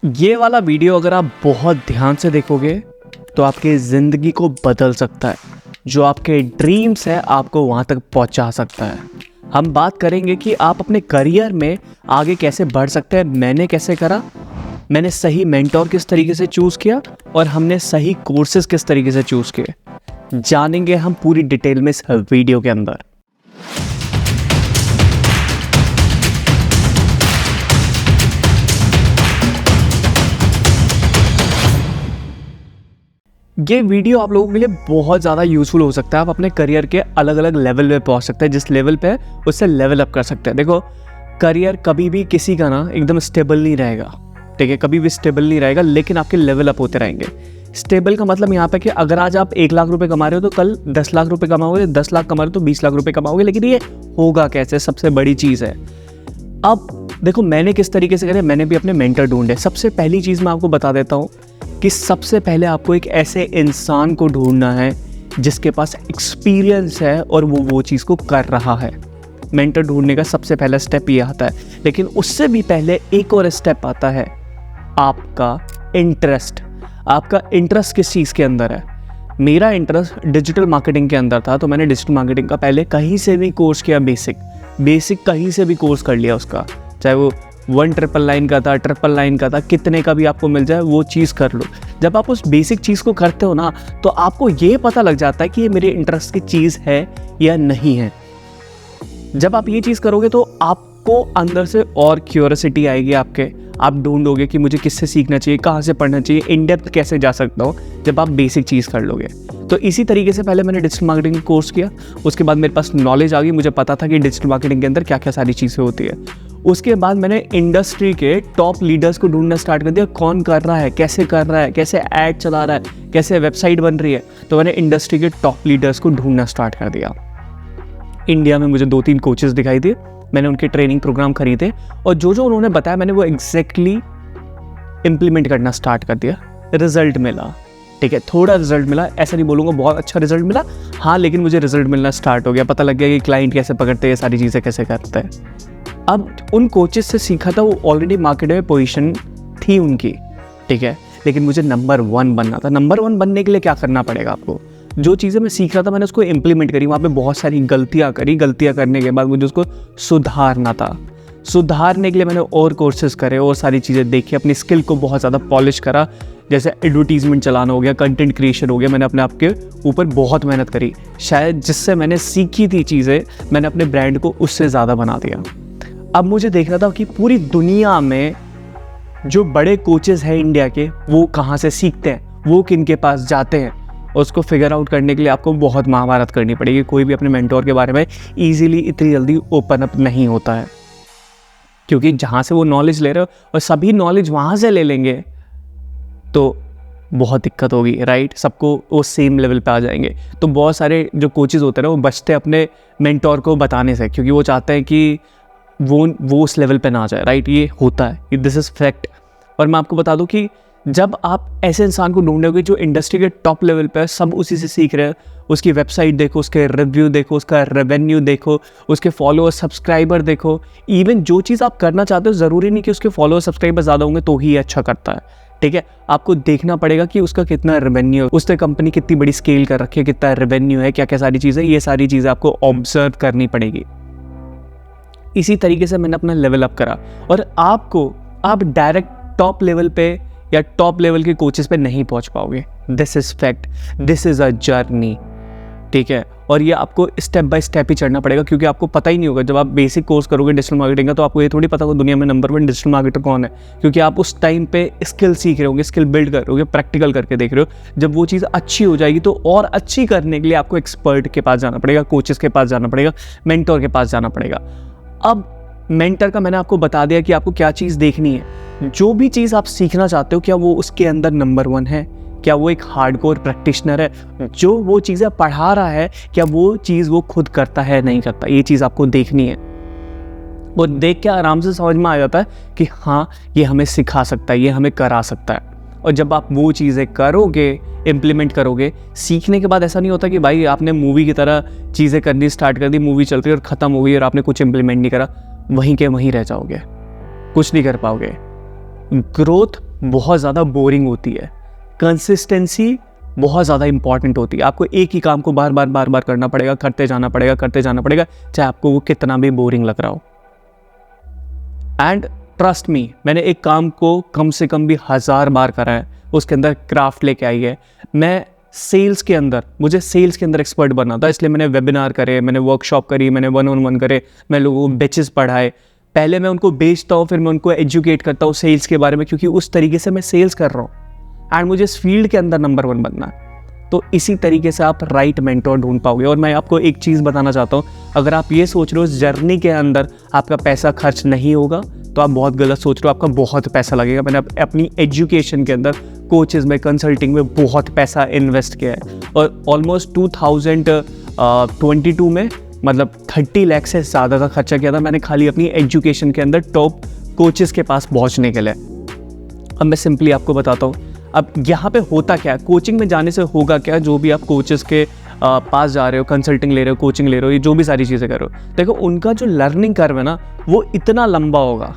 ये वाला वीडियो अगर आप बहुत ध्यान से देखोगे तो आपकी ज़िंदगी को बदल सकता है। जो आपके ड्रीम्स है आपको वहाँ तक पहुँचा सकता है। हम बात करेंगे कि आप अपने करियर में आगे कैसे बढ़ सकते हैं। मैंने कैसे करा, मैंने सही मेंटोर किस तरीके से चूज़ किया और हमने सही कोर्सेज किस तरीके से चूज़ किए, जानेंगे हम पूरी डिटेल में इस वीडियो के अंदर। ये वीडियो आप लोगों के लिए बहुत ज़्यादा यूज़फुल हो सकता है। आप अपने करियर के अलग अलग लेवल पे पहुंच सकते हैं। जिस लेवल पे है उससे लेवल अप कर सकते हैं। देखो, करियर कभी भी किसी का ना एकदम स्टेबल नहीं रहेगा, ठीक है, कभी भी स्टेबल नहीं रहेगा, लेकिन आपके लेवल अप होते रहेंगे। स्टेबल का मतलब यहाँ पे कि अगर आज आप 1 लाख रुपए कमा रहे हो तो कल 10 लाख रुपए कमाओगे, 10 लाख कमा रहे हो तो 20 लाख रुपए कमाओगे। लेकिन ये होगा कैसे, सबसे बड़ी चीज़ है। अब देखो, मैंने किस तरीके से करे, मैंने भी अपने मेंटर ढूंढे। सबसे पहली चीज़ मैं आपको बता देता हूँ कि सबसे पहले आपको एक ऐसे इंसान को ढूंढना है जिसके पास एक्सपीरियंस है और वो चीज़ को कर रहा है। मेंटर ढूंढने का सबसे पहला स्टेप ये आता है। लेकिन उससे भी पहले एक और स्टेप आता है, आपका इंटरेस्ट। आपका इंटरेस्ट किस चीज़ के अंदर है? मेरा इंटरेस्ट डिजिटल मार्केटिंग के अंदर था, तो मैंने डिजिटल मार्केटिंग का पहले कहीं से भी कोर्स किया। बेसिक कहीं से भी कोर्स कर लिया उसका, चाहे वो 1,999 का था, 999 का था, कितने का भी आपको मिल जाए वो चीज़ कर लो। जब आप उस बेसिक चीज़ को करते हो ना, तो आपको ये पता लग जाता है कि ये मेरे इंटरेस्ट की चीज़ है या नहीं है। जब आप ये चीज़ करोगे तो आपको अंदर से और क्यूरियोसिटी आएगी आपके। आप ढूंढोगे कि मुझे किससे सीखना चाहिए, कहाँ से पढ़ना चाहिए, इन डेप्थ कैसे जा सकता हूँ, जब आप बेसिक चीज़ कर लोगे। तो इसी तरीके से पहले मैंने डिजिटल मार्केटिंग कोर्स किया। उसके बाद मेरे पास नॉलेज आ गई, मुझे पता था कि डिजिटल मार्केटिंग के अंदर क्या क्या सारी चीज़ें होती है। उसके बाद मैंने इंडस्ट्री के टॉप लीडर्स को ढूंढना स्टार्ट कर दिया। कौन कर रहा है, कैसे कर रहा है, कैसे ऐड चला रहा है, कैसे वेबसाइट बन रही है। तो मैंने इंडस्ट्री के टॉप लीडर्स को ढूंढना स्टार्ट कर दिया। इंडिया में मुझे 2-3 कोचेस दिखाई दिए, मैंने उनके ट्रेनिंग प्रोग्राम खरीदे और जो जो उन्होंने बताया मैंने वो एग्जैक्टली इम्प्लीमेंट करना स्टार्ट कर दिया। रिजल्ट मिला, ठीक है, थोड़ा रिजल्ट मिला, ऐसा नहीं बोलूँगा बहुत अच्छा रिजल्ट मिला, हाँ, लेकिन मुझे रिजल्ट मिलना स्टार्ट हो गया। पता लग गया कि क्लाइंट कैसे पकड़ते हैं, सारी चीज़ें कैसे करते हैं। अब उन कोचेस से सीखा था, वो ऑलरेडी मार्केट में पोजीशन थी उनकी, ठीक है, लेकिन मुझे नंबर 1 बनना था। नंबर 1 बनने के लिए क्या करना पड़ेगा आपको? जो चीज़ें मैं सीख रहा था मैंने उसको इम्प्लीमेंट करी। वहाँ पे बहुत सारी गलतियाँ करी, गलतियाँ करने के बाद मुझे उसको सुधारना था। सुधारने के लिए मैंने और कोर्सेज करे और सारी चीज़ें देखी, अपनी स्किल को बहुत ज़्यादा पॉलिश करा। जैसे एडवर्टीजमेंट चलाना हो गया, कंटेंट क्रिएशन हो गया, मैंने अपने आप के ऊपर बहुत मेहनत करी। शायद जिससे मैंने सीखी थी चीज़ें, मैंने अपने ब्रांड को उससे ज़्यादा बना दिया। अब मुझे देखना था कि पूरी दुनिया में जो बड़े कोचेस हैं इंडिया के, वो कहाँ से सीखते हैं, वो किन के पास जाते हैं। और उसको फिगर आउट करने के लिए आपको बहुत महाभारत करनी पड़ेगी। कोई भी अपने मेंटोर के बारे में ईजिली इतनी जल्दी ओपन अप नहीं होता है, क्योंकि जहाँ से वो नॉलेज ले रहे हो और सभी नॉलेज वहाँ से ले लेंगे तो बहुत दिक्कत होगी, राइट। सबको वो सेम लेवल पे आ जाएंगे। तो बहुत सारे जो कोचेज़ होते हैं ना, वो बचते अपने मेंटोर को बताने से, क्योंकि वो चाहते हैं कि वो उस लेवल पे ना आ जाए, राइट। ये होता है, दिस इज़ फैक्ट। और मैं आपको बता दूं कि जब आप ऐसे इंसान को ढूंढोगे जो इंडस्ट्री के टॉप लेवल पे है, सब उसी से सीख रहे हैं, उसकी वेबसाइट देखो, उसके रिव्यू देखो, उसका रेवेन्यू देखो, उसके फॉलोअर सब्सक्राइबर देखो। इवन जो चीज़ आप करना चाहते हो, ज़रूरी नहीं कि उसके फॉलोअर सब्सक्राइबर ज़्यादा होंगे तो ही अच्छा करता है, ठीक है। आपको देखना पड़ेगा कि उसका कितना रेवेन्यू है, उसने कंपनी कितनी बड़ी स्केल कर रखी है, कितना रेवेन्यू है, क्या क्या सारी चीज़ें, ये सारी चीज़ें आपको ऑब्जर्व करनी पड़ेगी। इसी तरीके से मैंने अपना लेवल अप करा। और आप डायरेक्ट टॉप लेवल पे या टॉप लेवल के कोचेस पे नहीं पहुंच पाओगे। This is fact, this is a journey, ठीक है। और ये आपको स्टेप बाय स्टेप ही चढ़ना पड़ेगा, क्योंकि आपको पता ही नहीं होगा। जब आप बेसिक कोर्स करोगे डिजिटल मार्केटिंग का, तो आपको ये थोड़ी पता होगा दुनिया में नंबर 1 डिजिटल मार्केटर कौन है, क्योंकि आप उस टाइम पे स्किल सीख रहे होंगे, स्किल बिल्ड कर रहे होगे, प्रैक्टिकल करके देख रहे हो। जब वो चीज़ अच्छी हो जाएगी तो और अच्छी करने के लिए आपको एक्सपर्ट के पास जाना पड़ेगा, कोचेस के पास जाना पड़ेगा, मेंटोर के पास जाना पड़ेगा। अब मेंटर का मैंने आपको बता दिया कि आपको क्या चीज़ देखनी है। जो भी चीज़ आप सीखना चाहते हो, क्या वो उसके अंदर नंबर 1 है? क्या वो एक हार्डकोर प्रैक्टिशनर है? जो वो चीज़ें पढ़ा रहा है, क्या वो चीज़ वो खुद करता है, नहीं करता? ये चीज़ आपको देखनी है। और देख के आराम से समझ में आ जाता है कि हाँ, ये हमें सिखा सकता है, ये हमें करा सकता है। और जब आप वो चीज़ें करोगे, इम्प्लीमेंट करोगे, सीखने के बाद ऐसा नहीं होता कि भाई आपने मूवी की तरह चीज़ें करनी स्टार्ट कर दी, मूवी चल रही है और ख़त्म हो गई और आपने कुछ इम्प्लीमेंट नहीं करा, वहीं के वहीं रह जाओगे, कुछ नहीं कर पाओगे। ग्रोथ बहुत ज़्यादा बोरिंग होती है। कंसिस्टेंसी बहुत ज़्यादा इंपॉर्टेंट होती है। आपको एक ही काम को बार बार करना पड़ेगा, करते जाना पड़ेगा, चाहे आपको वो कितना भी बोरिंग लग रहा हो। एंड ट्रस्ट मी, मैंने एक काम को कम से कम भी 1000 बार करा है, उसके अंदर क्राफ्ट लेके आई है। मैं मुझे सेल्स के अंदर एक्सपर्ट बनना था, इसलिए मैंने वेबिनार करे, मैंने वर्कशॉप करी, मैंने 1-on-1 करे, मैं लोगों को बैचेस पढ़ाए। पहले मैं उनको बेचता हूँ, फिर मैं उनको एजुकेट करता हूँ सेल्स के बारे में, क्योंकि उस तरीके से मैं सेल्स कर रहा हूँ एंड मुझे इस फील्ड के अंदर नंबर 1 बनना है। तो इसी तरीके से आप राइट मेंटोर ढूंढ पाओगे। और मैं आपको एक चीज़ बताना चाहता हूँ, अगर आप ये सोच रहे हो इस जर्नी के अंदर आपका पैसा खर्च नहीं होगा, तो आप बहुत गलत सोच रहे हो। आपका बहुत पैसा लगेगा। मैंने अपनी एजुकेशन के अंदर, कोचेज़ में, कंसल्टिंग में बहुत पैसा इन्वेस्ट किया है, और ऑलमोस्ट 2022 में मतलब 30 लाख से ज़्यादा का खर्चा किया था मैंने खाली अपनी एजुकेशन के अंदर टॉप कोचेज़ के पास पहुँचने के लिए। अब मैं सिंपली आपको बताता हूँ, अब यहाँ पे होता क्या है, कोचिंग में जाने से होगा क्या, जो भी आप कोचेस के पास जा रहे हो, कंसल्टिंग ले रहे हो, कोचिंग ले रहे हो, ये जो भी सारी चीज़ें कर रहे हो, देखो उनका जो लर्निंग कर्व है ना, वो इतना लंबा होगा,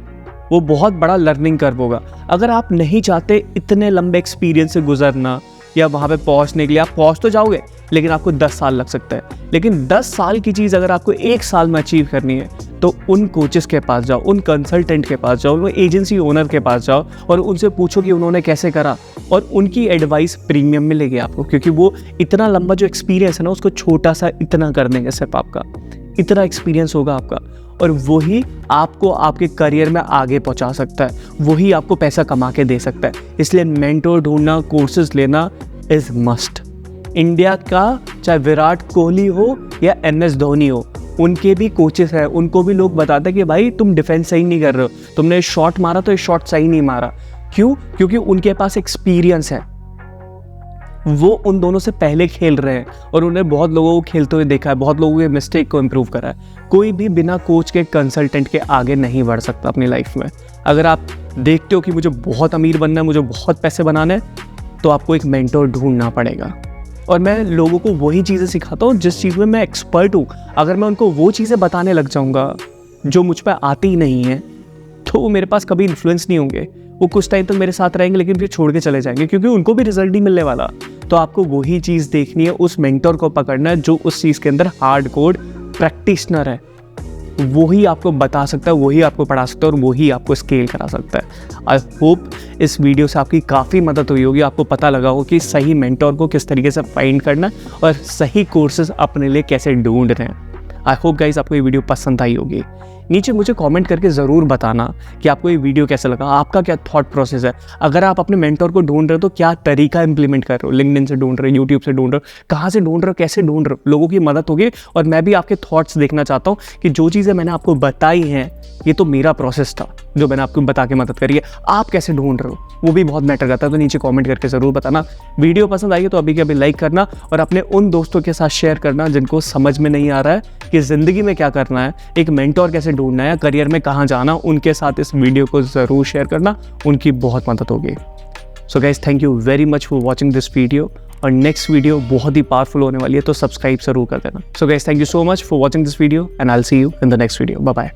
वो बहुत बड़ा लर्निंग कर्व होगा। अगर आप नहीं चाहते इतने लंबे एक्सपीरियंस से गुजरना या वहाँ पे पहुँचने के लिए, आप पहुँच तो जाओगे लेकिन आपको 10 साल लग सकता है। लेकिन 10 साल की चीज़ अगर आपको 1 साल में अचीव करनी है, तो उन कोचेस के पास जाओ, उन कंसल्टेंट के पास जाओ, उन एजेंसी ओनर के पास जाओ और उनसे पूछो कि उन्होंने कैसे करा, और उनकी एडवाइस प्रीमियम मिलेगी आपको, क्योंकि वो इतना लंबा जो एक्सपीरियंस है ना, उसको छोटा सा इतना कर देंगे, सिर्फ आपका इतना एक्सपीरियंस होगा आपका, और वही आपको आपके करियर में आगे पहुंचा सकता है, वही आपको पैसा कमा के दे सकता है। इसलिए मेंटोर ढूंढना, कोर्सेज लेना इज मस्ट। इंडिया का चाहे विराट कोहली हो या MS धोनी हो, उनके भी कोचेस हैं, उनको भी लोग बताते हैं कि भाई तुम डिफेंस सही नहीं कर रहे हो, तुमने शॉट मारा तो ये शॉट सही नहीं मारा। क्यों? क्योंकि उनके पास एक्सपीरियंस है, वो उन दोनों से पहले खेल रहे हैं और उन्हें बहुत लोगों को खेलते हुए देखा है, बहुत लोगों के मिस्टेक को इम्प्रूव करा है। कोई भी बिना कोच के, कंसल्टेंट के आगे नहीं बढ़ सकता अपनी लाइफ में। अगर आप देखते हो कि मुझे बहुत अमीर बनना है, मुझे बहुत पैसे बनाने हैं, तो आपको एक मेंटोर ढूंढना पड़ेगा। और मैं लोगों को वही चीज़ें सिखाता हूँ जिस चीज़ में मैं एक्सपर्ट हूँ। अगर मैं उनको वो चीज़ें बताने लग जाऊँगा जो मुझ पर आती ही नहीं है, तो वो मेरे पास कभी इन्फ्लुएंस नहीं होंगे। वो कुछ टाइम तक मेरे साथ रहेंगे लेकिन फिर छोड़ के चले जाएंगे, क्योंकि उनको भी रिजल्ट नहीं मिलने वाला। तो आपको वही चीज़ देखनी है, उस मेंटोर को पकड़ना है जो उस चीज़ के अंदर हार्ड कोड प्रैक्टिशनर है। वही आपको बता सकता है, वही आपको पढ़ा सकता है और वही आपको स्केल करा सकता है। आई होप इस वीडियो से आपकी काफ़ी मदद हुई होगी, आपको पता लगा हो कि सही मेंटोर को किस तरीके से फाइंड करना है और सही कोर्सेज अपने लिए कैसे ढूंढ रहे हैं। आई होप गाइज आपको ये वीडियो पसंद आई होगी। नीचे मुझे कमेंट करके ज़रूर बताना कि आपको ये वीडियो कैसा लगा, आपका क्या थॉट प्रोसेस है। अगर आप अपने मेंटोर को ढूंढ रहे हो तो क्या तरीका इंप्लीमेंट कर रहे हो, लिंक्डइन से ढूंढ रहे हो, यूट्यूब से ढूंढ रहे हो, कहाँ से ढूंढ रहे हो, कैसे ढूंढ रहे हो, लोगों की मदद होगी। और मैं भी आपके थॉट्स देखना चाहता हूँ कि जो चीज़ें मैंने आपको बताई हैं, ये तो मेरा प्रोसेस था जो मैंने आपको बता के मदद करी है, आप कैसे ढूंढ रहे हो वो भी बहुत मैटर करता है। तो नीचे कमेंट करके ज़रूर बताना। वीडियो पसंद आई है तो अभी के अभी लाइक करना और अपने उन दोस्तों के साथ शेयर करना जिनको समझ में नहीं आ रहा है कि ज़िंदगी में क्या करना है, एक मेंटोर कैसे ढूंढना है, करियर में कहाँ जाना, उनके साथ इस वीडियो को ज़रूर शेयर करना, उनकी बहुत मदद होगी। सो guys, thank you very much for watching this video. और नेक्स्ट वीडियो बहुत ही पावरफुल होने वाली है, तो सब्सक्राइब जरूर कर देना। So guys, thank you so much for watching this video and I will see you in the next video. Bye bye.